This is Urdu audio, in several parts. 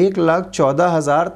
1,14,000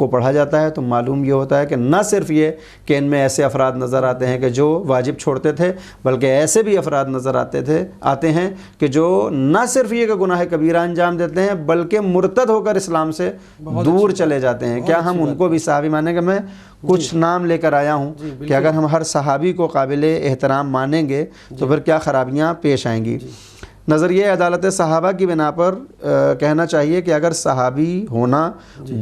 کو پڑھا جاتا ہے تو معلوم یہ ہوتا ہے کہ نہ صرف یہ کہ ان میں ایسے افراد نظر آتے ہیں کہ جو واجب چھوڑتے تھے، بلکہ ایسے بھی افراد نظر آتے ہیں کہ جو نہ صرف یہ کہ گناہ کبیرہ انجام دیتے ہیں بلکہ مرتد ہو کر اسلام سے دور چلے جاتے ہیں۔ کیا ہم ان کو بھی صحابی مانیں گے؟ میں کچھ نام لے کر آیا ہوں کہ اگر ہم ہر صحابی کو قابل احترام مانیں گے تو پھر کیا خرابیاں پیش آئیں گی۔ نظریہ عدالت صحابہ کی بنا پر کہنا چاہیے کہ اگر صحابی ہونا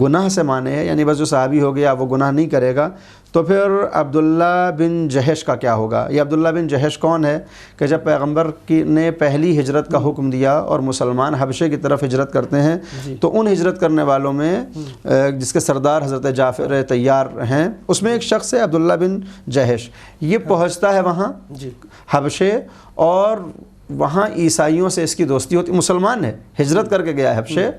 گناہ سے مانے ہے، یعنی بس جو صحابی ہو گیا وہ گناہ نہیں کرے گا، تو پھر عبداللہ بن جہش کا کیا ہوگا؟ یہ عبداللہ بن جہش کون ہے کہ جب پیغمبر نے پہلی ہجرت کا حکم دیا اور مسلمان حبشے کی طرف ہجرت کرتے ہیں تو ان ہجرت کرنے والوں میں جس کے سردار حضرت جعفر طیار ہیں، اس میں ایک شخص ہے عبداللہ بن جہش۔ یہ پہنچتا ہے وہاں حبشے اور وہاں عیسائیوں سے اس کی دوستی ہوتی، مسلمان ہے، ہجرت کر کے گیا ہے حبشے،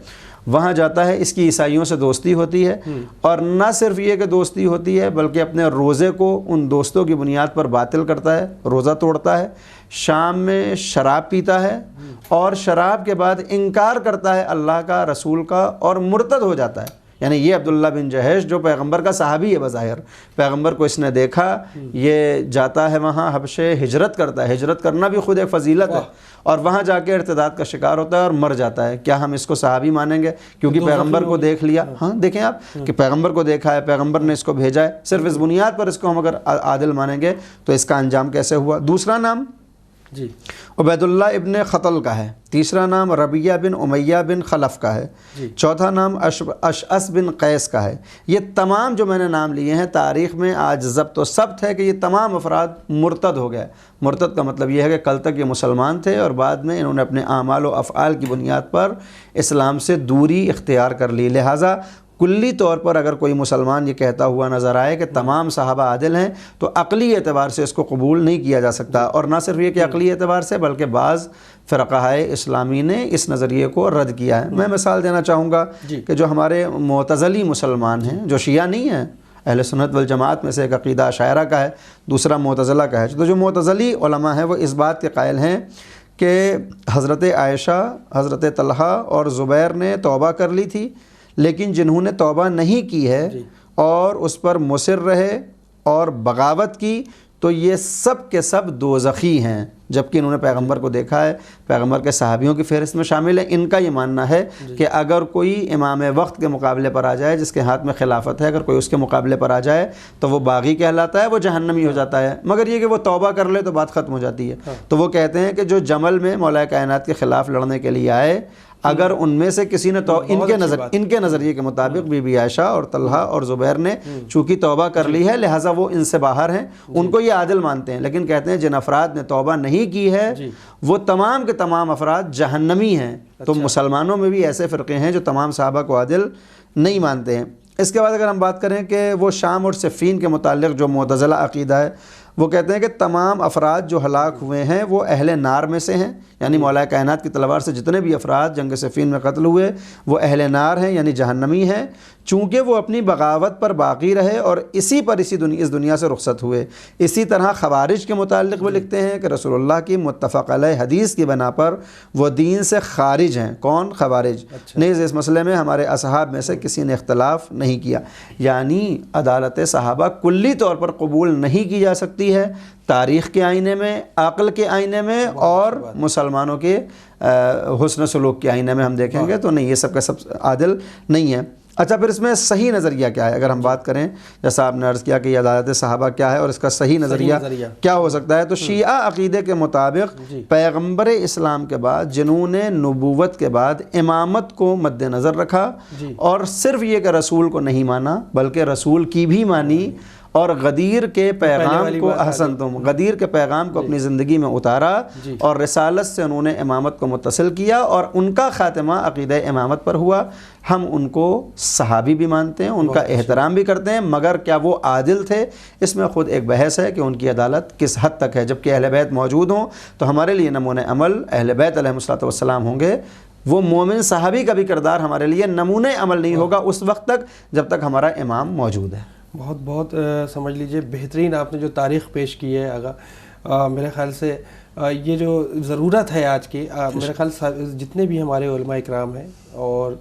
وہاں جاتا ہے، اس کی عیسائیوں سے دوستی ہوتی ہے، اور نہ صرف یہ کہ دوستی ہوتی ہے بلکہ اپنے روزے کو ان دوستوں کی بنیاد پر باطل کرتا ہے، روزہ توڑتا ہے، شام میں شراب پیتا ہے اور شراب کے بعد انکار کرتا ہے اللہ کا، رسول کا، اور مرتد ہو جاتا ہے۔ یعنی یہ عبداللہ بن جہش جو پیغمبر کا صحابی ہے بظاہر، پیغمبر کو اس نے دیکھا، یہ جاتا ہے وہاں حبشے، ہجرت کرتا ہے، ہجرت کرنا بھی خود ایک فضیلت ہے، اور وہاں جا کے ارتداد کا شکار ہوتا ہے اور مر جاتا ہے۔ کیا ہم اس کو صحابی مانیں گے؟ کیونکہ پیغمبر کو دیکھ لیا۔ ہاں دیکھیں آپ کہ پیغمبر کو دیکھا ہے، پیغمبر نے اس کو بھیجا ہے، صرف اس بنیاد پر اس کو ہم اگر عادل مانیں گے تو اس کا انجام کیسے ہوا؟ دوسرا نام عبید اللہ ابن خطل کا ہے، تیسرا نام ربیہ بن امیہ بن خلف کا ہے، چوتھا نام اشعث بن قیس کا ہے۔ یہ تمام جو میں نے نام لیے ہیں تاریخ میں آج ضبط و ثبت ہے کہ یہ تمام افراد مرتد ہو گئے۔ مرتد کا مطلب یہ ہے کہ کل تک یہ مسلمان تھے اور بعد میں انہوں نے اپنے اعمال و افعال کی بنیاد پر اسلام سے دوری اختیار کر لی۔ لہٰذا کلی طور پر اگر کوئی مسلمان یہ کہتا ہوا نظر آئے کہ تمام صحابہ عادل ہیں تو عقلی اعتبار سے اس کو قبول نہیں کیا جا سکتا، اور نہ صرف یہ کہ عقلی اعتبار سے بلکہ بعض فرقہائے اسلامی نے اس نظریے کو رد کیا ہے۔ میں مثال دینا چاہوں گا کہ جو ہمارے معتزلی مسلمان ہیں، جو شیعہ نہیں ہیں، اہل سنت والجماعت میں سے ایک عقیدہ اشاعرہ کا ہے، دوسرا معتزلہ کا ہے، تو جو معتزلی علماء ہیں وہ اس بات کے قائل ہیں کہ حضرت عائشہ، حضرت طلحہ اور زبیر نے توبہ کر لی تھی، لیکن جنہوں نے توبہ نہیں کی ہے اور اس پر مصر رہے اور بغاوت کی تو یہ سب کے سب دوزخی ہیں، جبکہ انہوں نے پیغمبر کو دیکھا ہے، پیغمبر کے صحابیوں کی فہرست میں شامل ہے۔ ان کا یہ ماننا ہے کہ اگر کوئی امام وقت کے مقابلے پر آ جائے، جس کے ہاتھ میں خلافت ہے، اگر کوئی اس کے مقابلے پر آ جائے تو وہ باغی کہلاتا ہے، وہ جہنمی ہو جاتا ہے، مگر یہ کہ وہ توبہ کر لے تو بات ختم ہو جاتی ہے۔ تو وہ کہتے ہیں کہ جو جمل میں مولا کائنات کے خلاف لڑنے کے لیے آئے، اگر ان میں سے کسی نے ان کے نظریے کے مطابق بی بی عائشہ اور طلحہ اور زبیر نے چونکہ توبہ کر لی ہے لہٰذا وہ ان سے باہر ہیں، ان کو یہ عادل مانتے ہیں، لیکن کہتے ہیں جن افراد نے توبہ نہیں کی ہے وہ تمام کے تمام افراد جہنمی ہیں۔ تو مسلمانوں میں بھی ایسے فرقے ہیں جو تمام صحابہ کو عادل نہیں مانتے ہیں۔ اس کے بعد اگر ہم بات کریں کہ وہ شام اور صفین کے متعلق جو معتزلہ عقیدہ ہے، وہ کہتے ہیں کہ تمام افراد جو ہلاک ہوئے ہیں وہ اہل نار میں سے ہیں، یعنی مولا کائنات کی تلوار سے جتنے بھی افراد جنگ صفین میں قتل ہوئے وہ اہل نار ہیں، یعنی جہنمی ہیں، چونکہ وہ اپنی بغاوت پر باقی رہے اور اسی پر اس دنیا سے رخصت ہوئے۔ اسی طرح خوارج کے متعلق وہ لکھتے ہیں کہ رسول اللہ کی متفق علیہ حدیث کی بنا پر وہ دین سے خارج ہیں۔ کون؟ خوارج۔ نیز اس مسئلے میں ہمارے اصحاب میں سے کسی نے اختلاف نہیں کیا۔ یعنی عدالت صحابہ کلی طور پر قبول نہیں کی جا سکتی ہے، تاریخ کے آئینے میں، عقل کے آئینے میں، اور مسلمانوں کے حسن سلوک کے آئینے میں ہم دیکھیں گے تو نہیں، یہ سب کا سب عادل نہیں ہے۔ اچھا، پھر اس میں صحیح نظریہ کیا ہے؟ اگر ہم بات کریں، جیسا آپ نے عرض کیا کہ یہ عدالت صحابہ کیا ہے اور اس کا صحیح نظریہ کیا ہو سکتا ہے، تو شیعہ عقیدے کے مطابق پیغمبر اسلام کے بعد جنہوں نے نبوت کے بعد امامت کو مد نظر رکھا اور صرف یہ کہ رسول کو نہیں مانا بلکہ رسول کی بھی مانی اور غدیر کے پیغام کو غدیر کے پیغام کو اپنی زندگی میں اتارا اور رسالت سے انہوں نے امامت کو متصل کیا اور ان کا خاتمہ عقیدہ امامت پر ہوا، ہم ان کو صحابی بھی مانتے ہیں، ان کا احترام بھی کرتے ہیں، مگر کیا وہ عادل تھے؟ اس میں خود ایک بحث ہے کہ ان کی عدالت کس حد تک ہے۔ جبکہ اہل بیت موجود ہوں تو ہمارے لیے نمونہ عمل اہل بیت علیہ الصلوۃ والسلام ہوں گے، وہ مومن صحابی کا بھی کردار ہمارے لیے نمونہ عمل نہیں ہوگا اس وقت تک جب تک ہمارا امام موجود ہے۔ بہت بہت سمجھ لیجئے بہترین آپ نے جو تاریخ پیش کی ہے آگا، میرے خیال سے یہ جو ضرورت ہے آج کی، میرے خیال جتنے بھی ہمارے علماء اکرام ہیں اور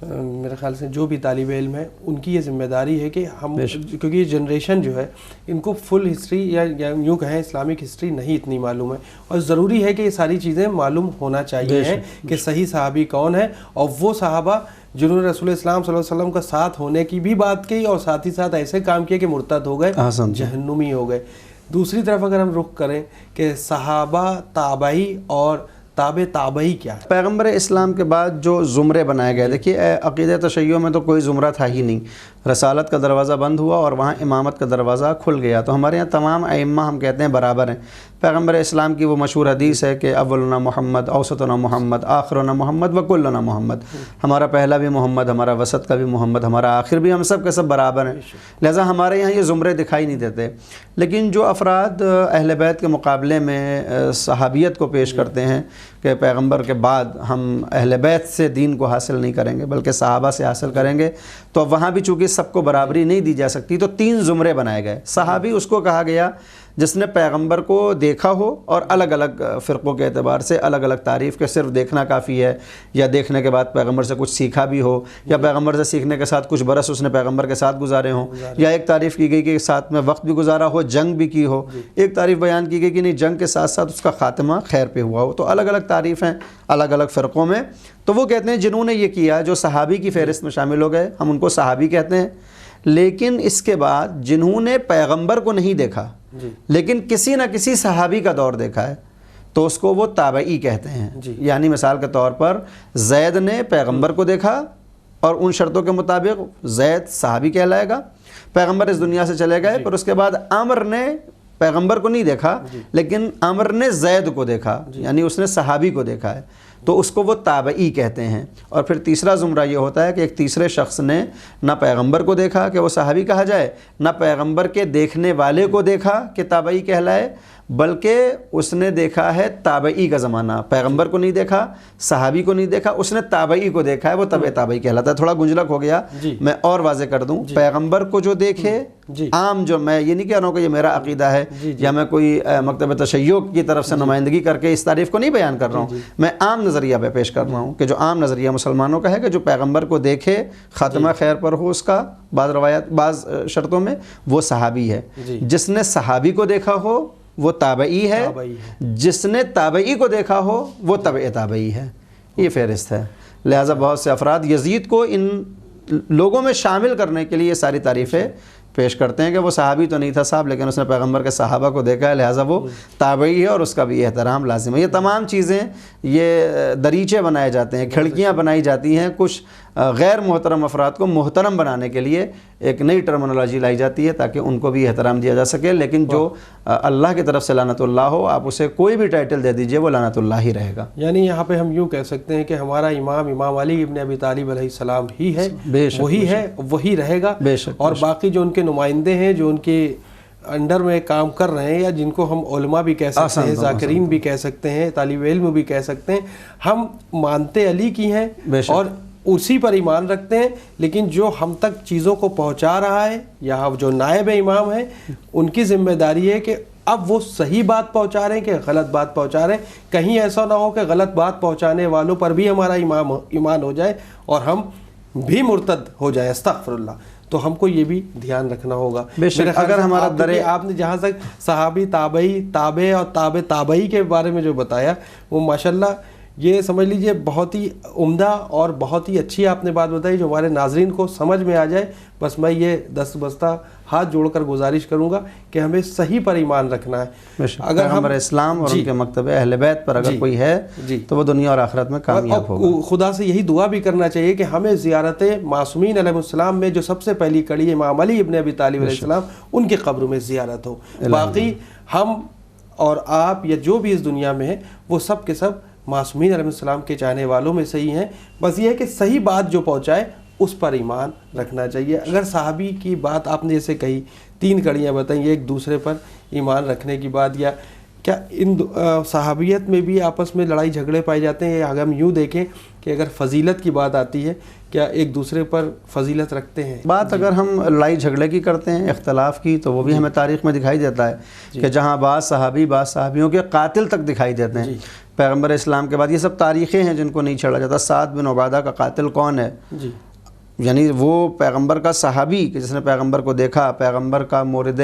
میرے میرے خیال سے جو بھی طالب علم ہے ان کی یہ ذمہ داری ہے کہ ہم، کیونکہ یہ جنریشن جو ہے ان کو فل ہسٹری یا یوں کہیں اسلامک ہسٹری نہیں اتنی معلوم ہے، اور ضروری ہے کہ یہ ساری چیزیں معلوم ہونا چاہیے ہیں کہ صحیح صحابی کون ہے، اور وہ صحابہ جنہوں نے رسول اسلام صلی اللہ علیہ وسلم کا ساتھ ہونے کی بھی بات کی اور ساتھ ہی ساتھ ایسے کام کیے کہ مرتد ہو گئے، جہنمی ہو گئے۔ دوسری طرف اگر ہم رخ کریں کہ صحابہ تابعی اور تابعی کیا ہے؟ پیغمبر اسلام کے بعد جو زمرے بنائے گئے، دیکھیے عقیدہ تشیع میں تو کوئی زمرہ تھا ہی نہیں، رسالت کا دروازہ بند ہوا اور وہاں امامت کا دروازہ کھل گیا۔ تو ہمارے یہاں تمام ائمہ ہم کہتے ہیں برابر ہیں۔ پیغمبر اسلام کی وہ مشہور حدیث ہے کہ اولنا محمد، اوسطنا محمد، آخرنا محمد، وکلنا محمد، ہمارا پہلا بھی محمد، ہمارا وسط کا بھی محمد، ہمارا آخر بھی، ہم سب کے سب برابر ہیں۔ لہٰذا ہمارے یہاں یہ زمرے دکھائی نہیں دیتے۔ لیکن جو افراد اہل بیت کے مقابلے میں صحابیت کو پیش کرتے ہیں کہ پیغمبر کے بعد ہم اہل بیت سے دین کو حاصل نہیں کریں گے بلکہ صحابہ سے حاصل کریں گے، تو وہاں بھی چونکہ سب کو برابری نہیں دی جا سکتی، تو 3 زمرے بنائے گئے۔ صحابی اس کو کہا گیا جس نے پیغمبر کو دیکھا ہو اور الگ الگ فرقوں کے اعتبار سے الگ الگ تعریف کے، صرف دیکھنا کافی ہے یا دیکھنے کے بعد پیغمبر سے کچھ سیکھا بھی ہو، یا پیغمبر سے سیکھنے کے ساتھ کچھ برس اس نے پیغمبر کے ساتھ گزارے ہوں، یا ایک تعریف کی گئی کہ ساتھ میں وقت بھی گزارا ہو، جنگ بھی کی ہو، ایک تعریف بیان کی گئی کہ نہیں جنگ کے ساتھ ساتھ اس کا خاتمہ خیر پہ ہوا ہو۔ تو الگ الگ تعریف ہیں الگ الگ فرقوں میں۔ تو وہ کہتے ہیں جنہوں نے یہ کیا، جو صحابی کی فہرست میں شامل ہو گئے، ہم ان کو صحابی کہتے ہیں۔ لیکن اس کے بعد جنہوں نے پیغمبر کو نہیں دیکھا لیکن کسی نہ کسی صحابی کا دور دیکھا ہے، تو اس کو وہ تابعی کہتے ہیں۔ یعنی مثال کے طور پر زید نے پیغمبر کو دیکھا اور ان شرطوں کے مطابق زید صحابی کہلائے گا، پیغمبر اس دنیا سے چلے گئے، پھر اس کے بعد عمر نے پیغمبر کو نہیں دیکھا لیکن عمر نے زید کو دیکھا، یعنی اس نے صحابی کو دیکھا ہے، تو اس کو وہ تابعی کہتے ہیں۔ اور پھر تیسرا زمرہ یہ ہوتا ہے کہ ایک تیسرے شخص نے نہ پیغمبر کو دیکھا کہ وہ صحابی کہا جائے، نہ پیغمبر کے دیکھنے والے کو دیکھا کہ تابعی کہلائے، بلکہ اس نے دیکھا ہے تابعی کا زمانہ، پیغمبر کو نہیں دیکھا، صحابی کو نہیں دیکھا، اس نے تابعی کو دیکھا ہے، وہ تابعی کہلاتا ہے۔ تھوڑا گنجلک ہو گیا، میں اور واضح کر دوں، پیغمبر کو جو دیکھے عام، جو میں یہ نہیں کہہ رہا ہوں کہ یہ میرا عقیدہ ہے یا میں کوئی مکتب تشیع کی طرف سے نمائندگی کر کے اس تعریف کو نہیں بیان کر رہا ہوں، میں عام نظریہ پہ پیش کر رہا ہوں کہ جو عام نظریہ مسلمانوں کا ہے کہ جو پیغمبر کو دیکھے خاتمہ خیر پر ہو اس کا، بعض شرطوں میں، وہ صحابی ہے۔ جس نے صحابی کو دیکھا ہو وہ تابعی ہے، جس نے تابعی کو دیکھا ہو وہ تابعی ہے۔ یہ فہرست ہے۔ لہٰذا بہت سے افراد یزید کو ان لوگوں میں شامل کرنے کے لیے یہ ساری تعریفیں پیش کرتے ہیں کہ وہ صحابی تو نہیں تھا صاحب لیکن اس نے پیغمبر کے صحابہ کو دیکھا ہے، لہٰذا وہ تابعی ہے اور اس کا بھی احترام لازم ہے۔ یہ تمام چیزیں، یہ دریچے بنائے جاتے ہیں، کھڑکیاں بنائی جاتی ہیں، کچھ غیر محترم افراد کو محترم بنانے کے لیے ایک نئی ٹرمنالوجی لائی جاتی ہے تاکہ ان کو بھی احترام دیا جا سکے۔ لیکن جو اللہ کی طرف سے لعنت اللہ ہو، آپ اسے کوئی بھی ٹائٹل دے دیجئے، وہ لعنت اللہ ہی رہے گا۔ یعنی یہاں پہ ہم یوں کہہ سکتے ہیں کہ ہمارا امام علی ابن ابی طالب علیہ السلام ہی ہے، وہی ہے، وہی رہے گا، اور باقی جو ان کے نمائندے ہیں جو ان کے انڈر میں کام کر رہے ہیں یا جن کو ہم علماء بھی کہہ سکتے ہیں، ذاکرین بھی کہہ سکتے ہیں، طالب علم بھی کہہ سکتے ہیں، ہم مانتے علی کی ہیں اور اسی پر ایمان رکھتے ہیں، لیکن جو ہم تک چیزوں کو پہنچا رہا ہے یا جو نائب امام ہیں ان کی ذمہ داری ہے کہ اب وہ صحیح بات پہنچا رہے ہیں کہ غلط بات پہنچا رہے ہیں۔ کہیں ایسا نہ ہو کہ غلط بات پہنچانے والوں پر بھی ہمارا ایمان ہو جائے اور ہم بھی مرتد ہو جائیں، استغفر اللہ۔ تو ہم کو یہ بھی دھیان رکھنا ہوگا۔ اگر ہمارا آپ نے جہاں تک صحابی، تابعی، تابع اور تابعی کے بارے میں جو بتایا وہ ماشاءاللہ یہ سمجھ لیجئے بہت ہی عمدہ اور بہت ہی اچھی آپ نے بات بتائی جو ہمارے ناظرین کو سمجھ میں آ جائے۔ بس میں یہ دست بستہ ہاتھ جوڑ کر گزارش کروں گا کہ ہمیں صحیح پر ایمان رکھنا ہے۔ اگر ہمارے اسلام اور ان کے مکتب اہل بیت پر اگر کوئی ہے تو وہ دنیا اور آخرت میں کامیاب ہوگا۔ خدا سے یہی دعا بھی کرنا چاہیے کہ ہمیں زیارت معصومین علیہ السلام میں جو سب سے پہلی کڑی امام علی ابن ابی طالب علیہ السلام ان کے قبر میں زیارت ہو۔ باقی ہم اور آپ یا جو بھی اس دنیا میں ہیں وہ سب کے سب معصومین علیہ السلام کے چاہنے والوں میں سے ہی ہیں۔ بس یہ ہے کہ صحیح بات جو پہنچائے اس پر ایمان رکھنا چاہیے۔ اگر صحابی کی بات آپ نے جیسے کہی، 3 کڑیاں بتائیں، ایک دوسرے پر ایمان رکھنے کی بات، یا کیا ان صحابیت میں بھی آپس میں لڑائی جھگڑے پائے جاتے ہیں، یا اگر ہم یوں دیکھیں کہ اگر فضیلت کی بات آتی ہے کیا ایک دوسرے پر فضیلت رکھتے ہیں؟ بات اگر ہم لڑائی جھگڑے کی کرتے ہیں، اختلاف کی، تو وہ بھی ہمیں تاریخ میں دکھائی دیتا ہے کہ جہاں بعض صحابیوں کے قاتل تک دکھائی دیتے ہیں پیغمبر اسلام کے بعد۔ یہ سب تاریخیں ہیں جن کو نہیں چھڑا جاتا۔ سعد بن عبادہ کا قاتل کون ہے؟ یعنی وہ پیغمبر کا صحابی کہ جس نے پیغمبر کو دیکھا، پیغمبر کا مورد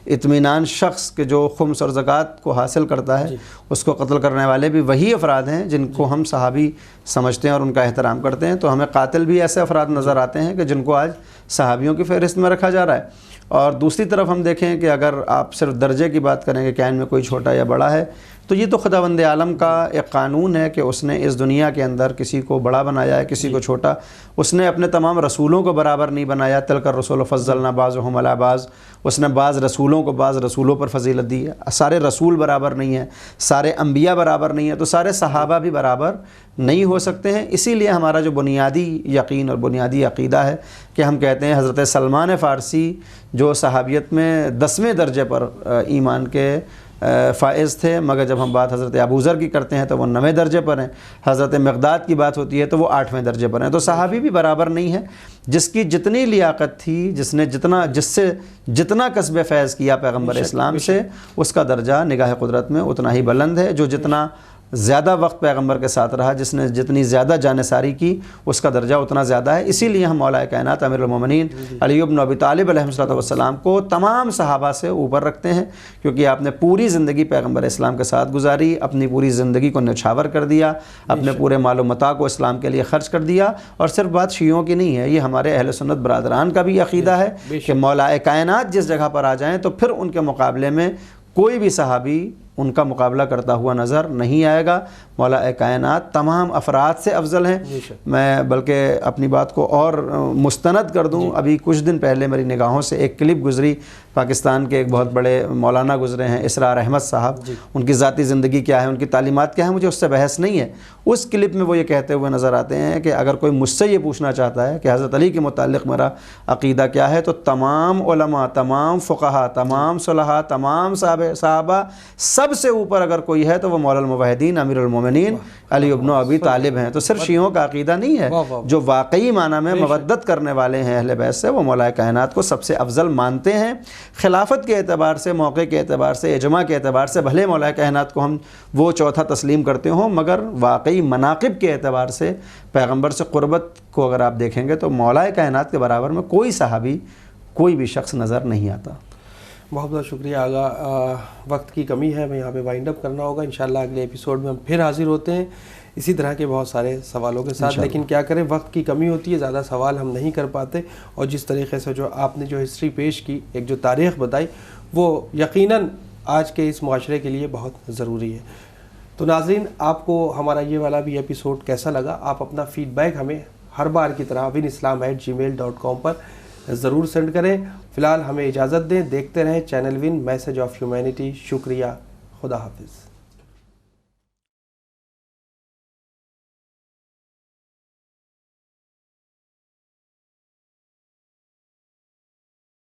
اطمینان شخص کہ جو خمس اور زکوٰۃ کو حاصل کرتا ہے، اس کو قتل کرنے والے بھی وہی افراد ہیں جن کو ہم صحابی سمجھتے ہیں اور ان کا احترام کرتے ہیں. تو ہمیں قاتل بھی ایسے افراد نظر آتے ہیں کہ جن کو آج صحابیوں کی فہرست میں رکھا جا رہا ہے. اور دوسری طرف ہم دیکھیں کہ اگر آپ صرف درجے کی بات کریں کہ کیا ان میں کوئی چھوٹا یا بڑا ہے، تو یہ تو خداوند عالم کا ایک قانون ہے کہ اس نے اس دنیا کے اندر کسی کو بڑا بنایا ہے، کسی کو چھوٹا. اس نے اپنے تمام رسولوں کو برابر نہیں بنایا. تلک الرسول فضلنا بعضهم علی بعض. اس نے بعض رسولوں کو بعض رسولوں پر فضیلت دی ہے. سارے رسول برابر نہیں ہیں، سارے انبیاء برابر نہیں ہیں، تو سارے صحابہ بھی برابر نہیں ہو سکتے ہیں. اسی لیے ہمارا جو بنیادی یقین اور بنیادی عقیدہ ہے کہ ہم کہتے ہیں حضرت سلمان فارسی جو صحابیت میں 10ویں درجے پر ایمان کے فائز تھے، مگر جب ہم بات حضرت ابوذر کی کرتے ہیں تو وہ 9ویں درجے پر ہیں. حضرت مقداد کی بات ہوتی ہے تو وہ 8ویں درجے پر ہیں. تو صحابی بھی برابر نہیں ہے. جس کی جتنی لیاقت تھی، جس سے جتنا کسب فیض کیا پیغمبر اسلام سے، اس کا درجہ نگاہ قدرت میں اتنا ہی بلند ہے. جو جتنا زیادہ وقت پیغمبر کے ساتھ رہا، جس نے جتنی زیادہ جانثاری کی، اس کا درجہ اتنا زیادہ ہے. اسی لیے ہم مولا کائنات امیر المومنین علی بن ابی طالب علیہ السلام کو تمام صحابہ سے اوپر رکھتے ہیں، کیونکہ آپ نے پوری زندگی پیغمبر اسلام کے ساتھ گزاری، اپنی پوری زندگی کو نچھاور کر دیا، اپنے پورے مال و متاع کو اسلام کے لیے خرچ کر دیا. اور صرف بات شیعوں کی نہیں ہے، یہ ہمارے اہل سنت برادران کا بھی عقیدہ ہے کہ مولا کائنات جس جگہ پر آ جائیں تو پھر ان کے مقابلے میں کوئی بھی صحابی ان کا مقابلہ کرتا ہوا نظر نہیں آئے گا. مولا کائنات تمام افراد سے افضل ہیں. میں بلکہ اپنی بات کو اور مستند کر دوں، ابھی کچھ دن پہلے میری نگاہوں سے ایک کلپ گزری. پاکستان کے ایک بہت بڑے مولانا گزرے ہیں اسرار احمد صاحب. ان کی ذاتی زندگی کیا ہے، ان کی تعلیمات کیا ہے، مجھے اس سے بحث نہیں ہے. اس کلپ میں وہ یہ کہتے ہوئے نظر آتے ہیں کہ اگر کوئی مجھ سے یہ پوچھنا چاہتا ہے کہ حضرت علی کے متعلق میرا عقیدہ کیا ہے، تو تمام علماء، تمام فقہا، تمام صلحاء، تمام صحابہ، سب سے اوپر اگر کوئی ہے تو وہ مولا الموحدین امیر المومنین علی بن ابی طالب ہیں. تو صرف شیعوں کا عقیدہ نہیں ہے. جو واقعی معنی میں مودت کرنے والے ہیں اہل بیت سے، وہ مولا کائنات کو سب سے افضل مانتے ہیں. خلافت کے اعتبار سے، موقع کے اعتبار سے، اجماع کے اعتبار سے بھلے مولا کائنات کو ہم وہ چوتھا تسلیم کرتے ہوں، مگر واقعی مناقب کے اعتبار سے، پیغمبر سے قربت کو اگر آپ دیکھیں گے تو مولا کائنات کے برابر میں کوئی صحابی، کوئی بھی شخص نظر نہیں آتا. بہت بہت شکریہ آغا. وقت کی کمی ہے، ہمیں یہاں پہ وائنڈ اپ کرنا ہوگا. انشاءاللہ اگلے ایپیسوڈ میں ہم پھر حاضر ہوتے ہیں اسی طرح کے بہت سارے سوالوں کے ساتھ. لیکن کیا کریں، وقت کی کمی ہوتی ہے، زیادہ سوال ہم نہیں کر پاتے. اور جس طریقے سے جو آپ نے جو ہسٹری پیش کی، ایک جو تاریخ بتائی، وہ یقیناً آج کے اس معاشرے کے لیے بہت ضروری ہے. تو ناظرین، آپ کو ہمارا یہ والا بھی ایپیسوڈ کیسا لگا؟ آپ اپنا فیڈ بیک ہمیں ہر بار کی طرح winislam@gmail.com پر ضرور سینڈ کریں. فی الحال ہمیں اجازت دیں. دیکھتے رہیں channel one, message of humanity. شکریہ. خدا حافظ.